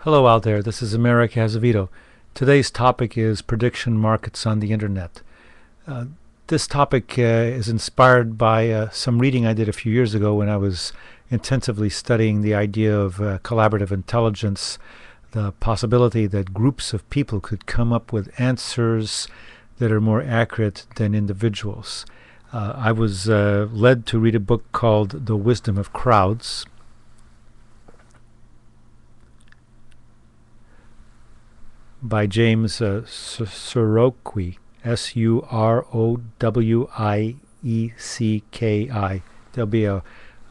Hello out there, this is America Azevedo. Today's topic is prediction markets on the internet. This topic is inspired by some reading I did a few years ago when I was intensively studying the idea of collaborative intelligence, the possibility that groups of people could come up with answers that are more accurate than individuals. I was led to read a book called The Wisdom of Crowds by James Surowiecki, Surowiecki. There'll be a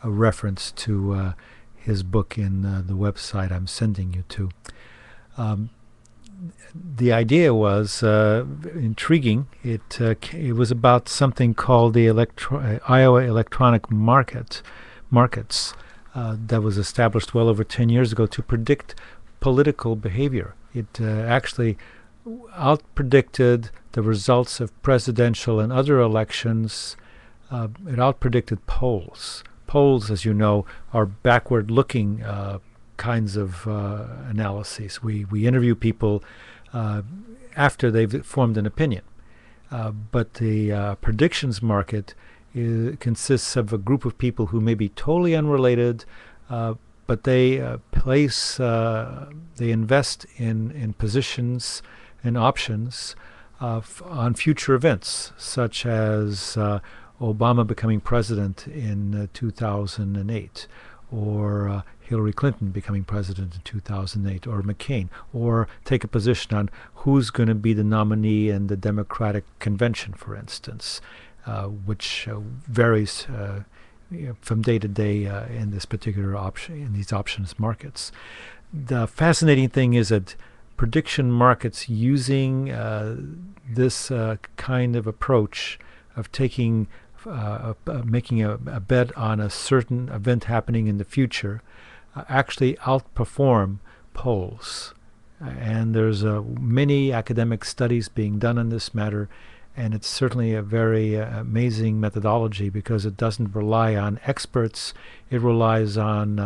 reference to his book in the website I'm sending you to. The idea was intriguing. It was about something called the Iowa electronic markets that was established well over 10 years ago to predict political behavior. It actually outpredicted the results of presidential and other elections. It outpredicted polls. Polls, as you know, are backward-looking kinds of analyses. We interview people after they've formed an opinion. But the predictions market consists of a group of people who may be totally unrelated, but they invest in positions and options on future events, such as Obama becoming president in 2008, or Hillary Clinton becoming president in 2008, or McCain, or take a position on who's going to be the nominee in the Democratic convention, for instance, which varies from day to day in this particular option, in these options markets. The fascinating thing is that prediction markets using this kind of approach of taking making a bet on a certain event happening in the future actually outperform polls. And there's many academic studies being done on this matter, and it's certainly a very amazing methodology because it doesn't rely on experts. It relies on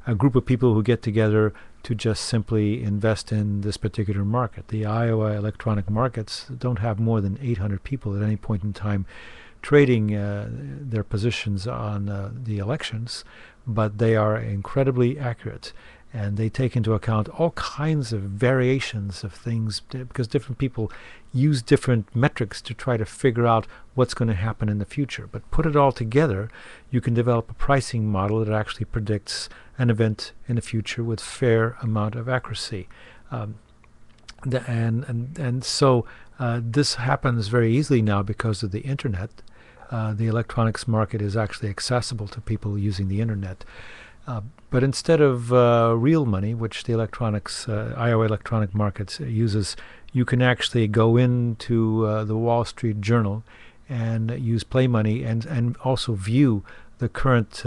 a group of people who get together to just simply invest in this particular market. The Iowa electronic markets don't have more than 800 people at any point in time trading their positions on the elections, but they are incredibly accurate. And they take into account all kinds of variations of things because different people use different metrics to try to figure out what's going to happen in the future. But put it all together, you can develop a pricing model that actually predicts an event in the future with fair amount of accuracy. So this happens very easily now because of the internet. The electronics market is actually accessible to people using the internet. But instead of real money, which the Iowa electronic markets uses, you can actually go into the Wall Street Journal and use play money and also view the current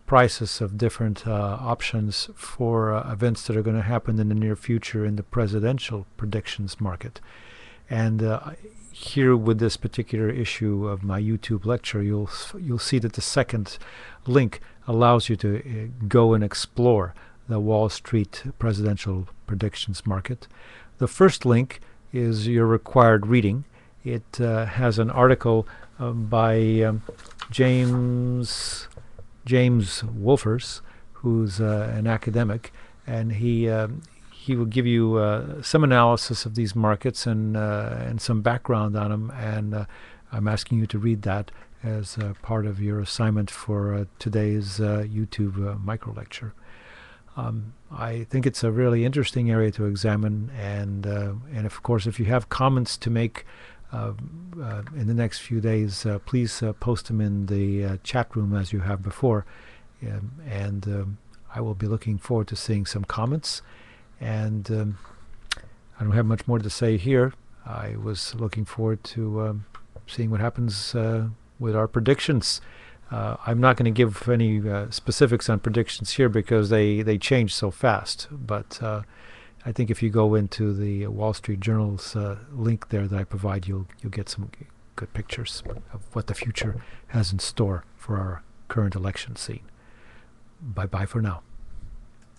prices of different options for events that are going to happen in the near future in the presidential predictions market. And here with this particular issue of my YouTube lecture, you'll see that the second link allows you to go and explore the Wall Street presidential predictions market. The first link is your required reading. It has an article by James Wolfers, who's an academic, and he will give you some analysis of these markets and some background on them, and I'm asking you to read that as part of your assignment for today's YouTube micro lecture. I think it's a really interesting area to examine, and of course, if you have comments to make in the next few days, please post them in the chat room as you have before, and I will be looking forward to seeing some comments. And I don't have much more to say here. I was looking forward to seeing what happens with our predictions. I'm not going to give any specifics on predictions here because they change so fast. But I think if you go into the Wall Street Journal's link there that I provide, you'll get some good pictures of what the future has in store for our current election scene. Bye-bye for now.